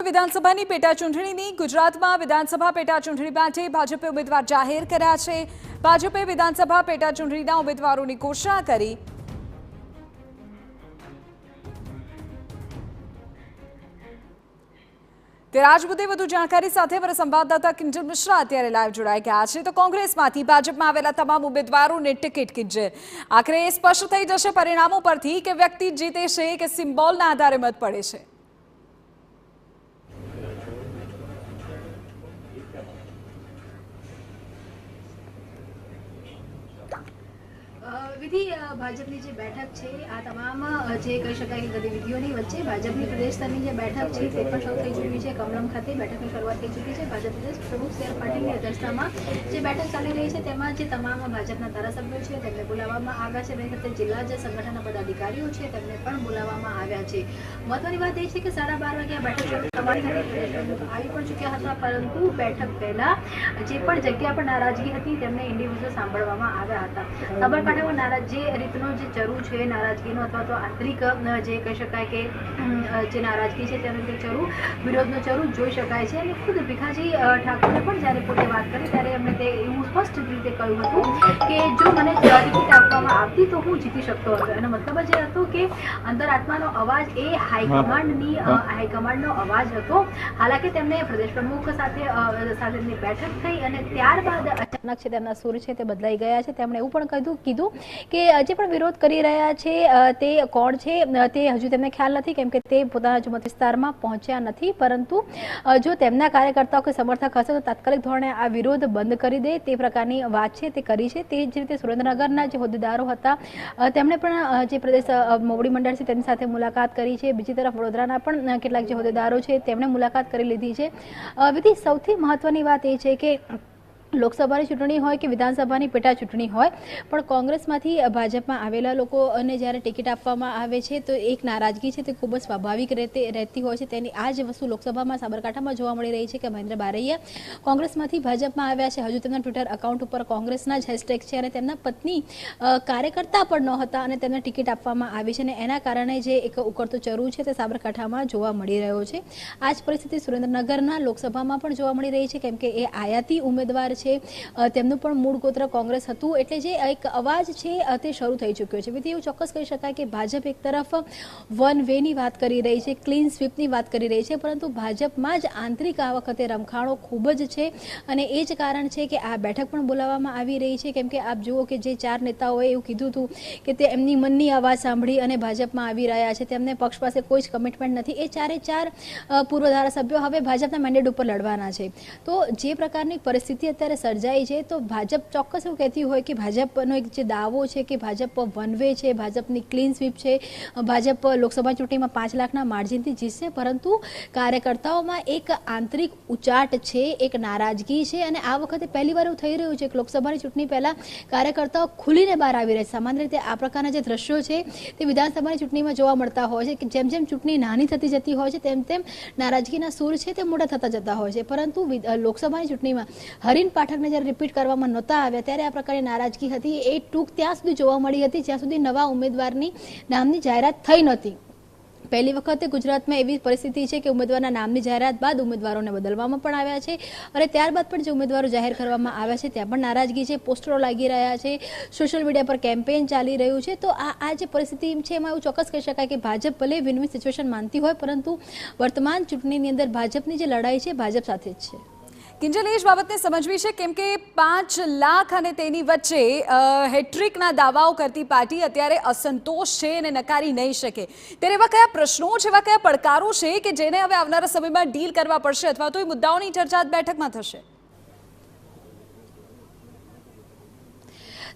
વિધાનસભાની પેટા ચૂંટણીની ગુજરાતમાં વિધાનસભા પેટા ચૂંટણી માટે ભાજપે ઉમેદવાર જાહેર કર્યા છે। ભાજપે વિધાનસભા પેટા ચૂંટણીના ઉમેદવારોની ઘોષણા કરી। તેરાજ મુદ્દે વધુ જાણકારી સાથે અમારા સંવાદદાતા કિંજલ મિશ્રા અત્યારે લાઈવ જોડાઈ ગયા છે। તો કોંગ્રેસમાંથી ભાજપમાં આવેલા તમામ ઉમેદવારોને ટિકિટ કિંજલ આખરે સ્પષ્ટ થઈ જશે પરિણામો પરથી કે વ્યક્તિ જીતે છે કે સિમ્બોલના આધારે મત પડે છે। विधि भाजपनी जे बैठक छे आ तमाम जे कही शकाय कि गतिविधिओनी वच्चे भाजपनी प्रदेश स्तरनी जे बैठक छे ते पण शरू थई चूकी छे। कमलम खाते बैठकनी शरूआत थई चूकी छे। भाजप प्रदेश प्रमुख CR पाटीलनी अध्यक्षतामां जे बैठक चाली रही छे तेमां जे तमाम भाजपना धारासभ्यो छे तेમને બોલાવવામાં આવ્યા છે। તેની સાથે જિલ્લા જે સંગઠનના પદાધિકારીઓ છે તેમને પણ બોલાવવામાં આવ્યા છે। મહત્વની વાત એ છે કે 12:30 વાગ્યા બેઠક શરૂ થવાની હતી। આવી પણ ચૂક્યા હતા, પરંતુ બેઠક પહેલા જે પણ જગ્યા પર નારાજગી હતી તેમને ઇન્ડિવિજ્યુઅલ સાંભળવામાં આવ્યા હતા। સાબરકાંઠામાં જે રીતનો જે ચરુ છે નારાજગીનો અથવા તો આંતરિક જે કહી શકાય કે જે નારાજગી છે તેનો જે ચરુ વિરોધનો ચરુ જોઈ શકાય છે। અને ખુદ ભીખાજી ઠાકોરે પણ જ્યારે પોતે વાત કરી ત્યારે એમણે તે એવું સ્પષ્ટ રીતે કહ્યું હતું કે જો મને ટિકિટ આપવામાં આવતી તો હું જીતી શકતો હતો। એનો મતલબ જ એ હતો કે અંતરાત્માનો અવાજ એ હાઈકમાન્ડનો અવાજ હતો। હાલાકી તેમને પ્રદેશ પ્રમુખ સાથેની બેઠક થઈ અને ત્યારબાદ અચાનક છે તેમના સૂર છે તે બદલાઈ ગયા છે। તેમણે એવું પણ કીધું કે જે પણ વિરોધ કરી રહ્યા છે તે કોણ છે તે હજુ તેમને ખ્યાલ નથી, કેમ કે તે પોતાના જ મત વિસ્તારમાં પહોંચ્યા નથી। પરંતુ જો તેમના કાર્યકર્તાઓ કે સમર્થક હશે તો તાત્કાલિક ધોરણે આ વિરોધ બંધ કરી દે તે પ્રકારની વાત છે તે કરી છે। તે જ રીતે સુરેન્દ્રનગરના જે હોદ્દેદારો હતા તેમણે પણ જે પ્રદેશ મોવડી મંડળ છે તેની સાથે મુલાકાત કરી છે। બીજી તરફ વડોદરાના પણ કેટલાક જે હોદ્દેદારો છે તેમણે મુલાકાત કરી લીધી છે। વિધિ સૌથી મહત્વની વાત એ છે કે લોકસભાની ચૂંટણી હોય કે વિધાનસભાની પેટા ચૂંટણી હોય પણ કોંગ્રેસમાંથી ભાજપમાં આવેલા લોકોને જ્યારે ટિકિટ આપવામાં આવે છે તો એક નારાજગી છે તે ખૂબ જ સ્વાભાવિક રહેતી હોય છે। તેની આ જ વસ્તુ લોકસભામાં સાબરકાંઠામાં જોવા મળી રહી છે કે મહેન્દ્ર બારૈયા કોંગ્રેસમાંથી ભાજપમાં આવ્યા છે। હજુ તેમના ટ્વિટર એકાઉન્ટ ઉપર કોંગ્રેસના જ હેશટેગ છે અને તેમના પત્ની કાર્યકર્તા પણ ન હતા અને તેમને ટિકિટ આપવામાં આવી છે અને એના કારણે જે એક ઉકળતો ચરુ છે તે સાબરકાંઠામાં જોવા મળી રહ્યો છે। આ જ પરિસ્થિતિ સુરેન્દ્રનગરના લોકસભામાં પણ જોવા મળી રહી છે, કેમ કે એ આયાતી ઉમેદવાર છે। તેમનું પણ મૂળ ગોત્ર કોંગ્રેસ હતું, એટલે જે એક અવાજ છે તે શરૂ થઈ ચૂક્યો છે। વિધિ એવું ચોક્કસ કહી શકાય કે ભાજપ એક તરફ વન વેની વાત કરી રહી છે, ક્લીન સ્વીપની વાત કરી રહી છે, પરંતુ ભાજપમાં જ આંતરિક આ વખતે રમખાણો ખૂબ જ છે અને એ જ કારણ છે કે આ બેઠક પણ બોલાવવામાં આવી રહી છે। કેમ કે આપ જુઓ કે જે 4 નેતાઓએ એવું કીધું હતું કે તે એમની મનની અવાજ સાંભળી અને ભાજપમાં આવી રહ્યા છે, તેમને પક્ષ પાસે કોઈ જ કમિટમેન્ટ નથી। એ 4 પૂર્વ ધારાસભ્યો હવે ભાજપના મેન્ડેટ ઉપર લડવાના છે। તો જે પ્રકારની પરિસ્થિતિ અત્યારે સર્જાઈ છે તો ભાજપ ચોક્કસ એવું કહેતી હોય કે ભાજપનો એક જે દાવો છે કે ભાજપ વન વે છે, ભાજપની ક્લીન સ્વીપ છે, ભાજપ લોકસભા ચૂંટણીમાં 5 લાખના માર્જિનથી જીતશે, પરંતુ કાર્યકર્તાઓમાં એક આંતરિક ઉચાટ છે, એક નારાજગી છે અને આ વખતે પહેલીવાર એવું થઈ રહ્યું છે કે લોકસભાની ચૂંટણી પહેલા કાર્યકર્તાઓ ખુલીને બહાર આવી રહ્યા છે। સામાન્ય રીતે આ પ્રકારના જે દ્રશ્યો છે તે વિધાનસભાની ચૂંટણીમાં જોવા મળતા હોય છે કે જેમ જેમ ચૂંટણી નાની થતી જતી હોય છે તેમ તેમ નારાજગીના સૂર છે તે મોટા થતા જતા હોય છે, પરંતુ લોકસભાની ચૂંટણીમાં હરીન પાઠકને જ્યારે રિપીટ કરવામાં નહોતા આવ્યા ત્યારે આ પ્રકારની નારાજગી હતી એ ટૂંક ત્યાં સુધી જોવા મળી હતી જ્યાં સુધી નવા ઉમેદવારની નામની જાહેરાત થઈ નહોતી। પહેલી વખતે ગુજરાતમાં એવી પરિસ્થિતિ છે કે ઉમેદવારના નામની જાહેરાત બાદ ઉમેદવારોને બદલવામાં પણ આવ્યા છે અને ત્યારબાદ પણ જે ઉમેદવારો જાહેર કરવામાં આવ્યા છે ત્યાં પણ નારાજગી છે, પોસ્ટરો લાગી રહ્યા છે, સોશિયલ મીડિયા પર કેમ્પેઇન ચાલી રહ્યું છે। તો આ જે પરિસ્થિતિ છે એમાં એવું ચોક્કસ કહી શકાય કે ભાજપ ભલે વિન વિન સિચ્યુએશન માનતી હોય, પરંતુ વર્તમાન ચૂંટણીની અંદર ભાજપની જે લડાઈ છે ભાજપ સાથે જ છે। કિંજલ, એ જ બાબતને સમજવી છે કેમ કે 5 લાખ અને તેની વચ્ચે હેટ્રિકના દાવાઓ કરતી પાર્ટી અત્યારે અસંતોષ છે અને નકારી નહીં શકે, ત્યારે એવા કયા પ્રશ્નો છે, એવા કયા પડકારો છે કે જેને હવે આવનારા સમયમાં ડીલ કરવા પડશે અથવા તો એ મુદ્દાઓની ચર્ચા બેઠકમાં થશે?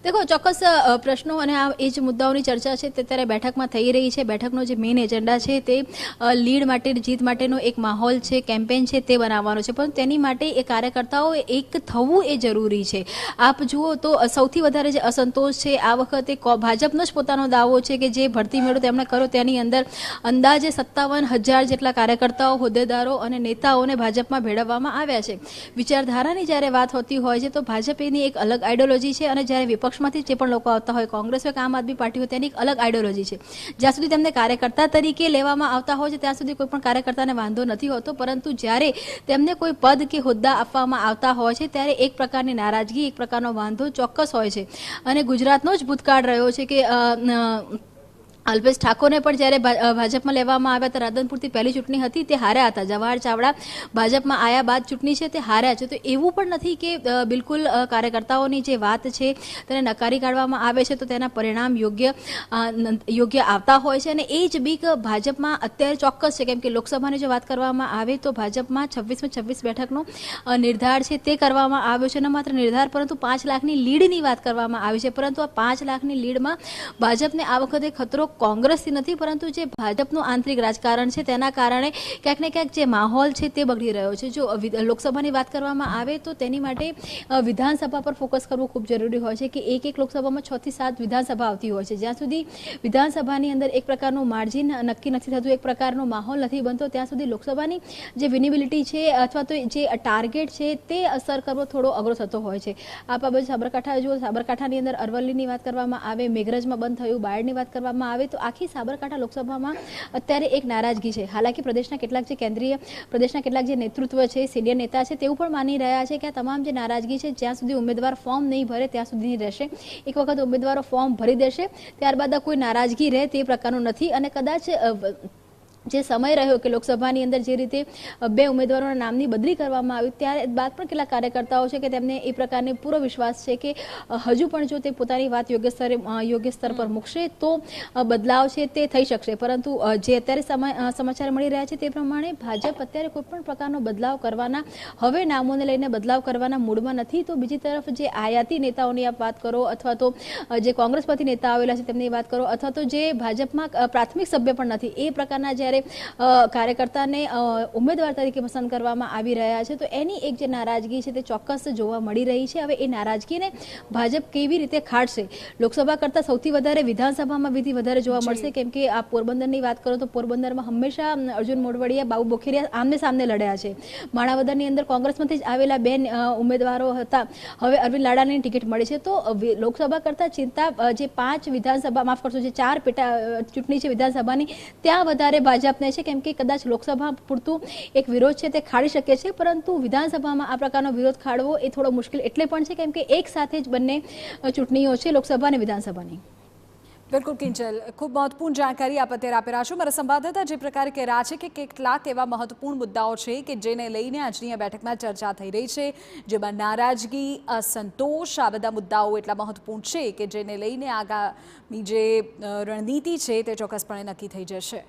देखो ચોક્કસ પ્રશ્નો અને આ એ જ મુદ્દાઓની ચર્ચા છે તે ત્યારે બેઠકમાં થઈ રહી છે। બેઠકનો જે મેઇન એજન્ડા છે તે લીડ માટે, જીત માટેનો એક માહોલ છે, કેમ્પેઇન છે તે બનાવવાનો છે, પણ તેની માટે એ કાર્યકર્તાઓ એક થવું એ જરૂરી છે। આપ જુઓ તો સૌથી વધારે જે અસંતોષ છે આ વખતે ભાજપનો જ પોતાનો દાવો છે કે જે ભરતી મેળો તેમણે કર્યો તેની અંદર અંદાજે 57,000 જેટલા કાર્યકર્તાઓ, હોદ્દેદારો અને નેતાઓને ભાજપમાં ભેળવવામાં આવ્યા છે। વિચારધારાની જ્યારે વાત હોતી હોય છે તો ભાજપ એની એક અલગ આઈડિયોલોજી છે અને જ્યારે વિપક્ષ પક્ષમાંથી જે પણ લોકો આવતા હોય, કોંગ્રેસ હોય કે આમ આદમી પાર્ટી હોય, તેની એક અલગ આઈડિયોલોજી છે. જ્યાં સુધી તેમને કાર્યકર્તા તરીકે લેવામાં આવતા હોય છે ત્યાં સુધી કોઈ પણ કાર્યકર્તાને વાંધો નથી હોતો, પરંતુ જ્યારે તેમને કોઈ પદ કે હોદ્દા આપવામાં આવતા હોય છે ત્યારે એક પ્રકારની નારાજગી, એક પ્રકારનો વાંધો ચોક્કસ હોય છે. અને ગુજરાતનો જ ભૂતકાળ રહ્યો છે કે અલ્પેશ ઠાકોરને પણ જ્યારે ભાજપમાં લેવામાં આવ્યા તો રાધનપુરથી પહેલી ચૂંટણી હતી તે હાર્યા હતા. જવાહર ચાવડા ભાજપમાં આવ્યા બાદ ચૂંટણી છે તે હાર્યા છે. તો એવું પણ નથી કે બિલકુલ કાર્યકર્તાઓની જે વાત છે તેને નકારી કાઢવામાં આવે છે તો તેના પરિણામ યોગ્ય આવતા હોય છે. અને એ જ બીક ભાજપમાં અત્યારે ચોક્કસ છે, કેમ કે લોકસભાની જો વાત કરવામાં આવે તો ભાજપમાં 26 બેઠકનો નિર્ધાર છે તે કરવામાં આવ્યો છે. ન માત્ર નિર્ધાર પરંતુ 5 લાખની લીડની વાત કરવામાં આવી છે, પરંતુ આ 5 લાખની લીડમાં ભાજપને આ વખતે ખતરો કોંગ્રેસથી નથી પરંતુ જે ભાજપનું આંતરિક રાજકારણ છે તેના કારણે ક્યાંક ને ક્યાંક જે માહોલ છે તે બગડી રહ્યો છે. જો લોકસભાની વાત કરવામાં આવે તો તેની માટે વિધાનસભા પર ફોકસ કરવું ખૂબ જરૂરી હોય છે કે એક લોકસભામાં 6 થી 7 વિધાનસભા આવતી હોય છે. જ્યાં સુધી વિધાનસભાની અંદર એક પ્રકારનું માર્જિન નક્કી નથી થતું, એક પ્રકારનો માહોલ નથી બનતો, ત્યાં સુધી લોકસભાની જે વિનેબિલિટી છે અથવા તો જે ટાર્ગેટ છે તે અસર કરવો થોડો અઘરો થતો હોય છે. આ બાબત સાબરકાંઠા જુઓ, સાબરકાંઠાની અંદર અરવલ્લીની વાત કરવામાં આવે, મેઘરજમાં બંધ થયું, બાયડની વાત કરવામાં આવે તો આખી સાબરકાંઠા લોકસભામાં અત્યારે એક નારાજગી છે. હાલાકી પ્રદેશના કેટલાક જે કેન્દ્રીય પ્રદેશના કેટલાક જે નેતૃત્વ છે, સિનિયર નેતા છે, તેવું પણ માની રહ્યા છે કે આ તમામ જે નારાજગી છે જ્યાં સુધી ઉમેદવાર ફોર્મ નહીં ભરે ત્યાં સુધીની રહેશે. એક વખત ઉમેદવારો ફોર્મ ભરી દેશે ત્યારબાદ કોઈ નારાજગી રહે તે પ્રકારનું નથી. અને કદાચ જે સમય રહ્યો કે લોકસભાની અંદર જે રીતે 2 ઉમેદવારોના નામની બદલી કરવામાં આવી ત્યારે બાદ પણ કેટલાક કાર્યકર્તાઓ છે કે તેમને એ પ્રકારની પૂરો વિશ્વાસ છે કે હજુ પણ જો તે પોતાની વાત યોગ્ય સ્તર પર મૂકશે તો બદલાવ છે તે થઈ શકશે. પરંતુ જે અત્યારે સમાચાર મળી રહ્યા છે તે પ્રમાણે ભાજપ અત્યારે કોઈ પણ પ્રકારનો બદલાવ કરવાના, હવે નામોને લઈને બદલાવ કરવાના મૂડમાં નથી. તો બીજી તરફ જે આયાતી નેતાઓની આપ વાત કરો અથવા તો જે કોંગ્રેસમાંથી નેતા આવેલા છે તેમની વાત કરો અથવા તો જે ભાજપમાં પ્રાથમિક સભ્ય પણ નથી એ પ્રકારના જ્યારે કાર્યકર્તાને ઉમેદવાર તરીકે પસંદ કરવામાં આવી રહ્યા છે તો એની એક જે નારાજગી છે તે ચોક્કસ જોવા મળી રહી છે. હવે એ નારાજગીને ભાજપ કેવી રીતે ખાળશે? લોકસભા કરતાં સૌથી વધારે વિધાનસભામાં વધારે જોવા મળશે, કેમ કે આ પોરબંદરની વાત કરો તો પોરબંદરમાં હંમેશા અર્જુન મોઢવાડિયા, બાબુ બોખીરિયા આમને સામને લડ્યા છે. માણાવદરની અંદર કોંગ્રેસમાંથી જ આવેલા 2 ઉમેદવારો હતા, હવે અરવિંદ લાડાની ટિકિટ મળી છે. તો લોકસભા કરતાં ચિંતા જે 5 વિધાનસભા, માફ કરશો, જે 4 પેટા ચૂંટણી છે વિધાનસભાની, ત્યાં વધારે ભાજપને છે, કેમ કે કદાચ લોકસભા પૂરતું એક વિરોધ છે તે ખાડી શકે છે, પરંતુ વિધાનસભામાં આ પ્રકારનો વિરોધ ખાડવો એ થોડો મુશ્કેલ એટલે પણ છે કેમ કે એક સાથે જ બંને ચૂંટણીઓ છે, લોકસભા અને વિધાનસભાની. બિલકુલ કિંજલ, ખૂબ મહત્વપૂર્ણ જાણકારી આપ અત્યારે આપી રહ્યા છો. મારા સંવાદદાતા જે પ્રકારે કહી રહ્યા છે કે કેટલાક એવા મહત્વપૂર્ણ મુદ્દાઓ છે કે જેને લઈને આજની આ બેઠકમાં ચર્ચા થઈ રહી છે, જેમાં નારાજગી, અસંતોષ, આ બધા મુદ્દાઓ એટલા મહત્વપૂર્ણ છે કે જેને લઈને આગામી જે રણનીતિ છે તે ચોક્કસપણે નક્કી થઈ જશે.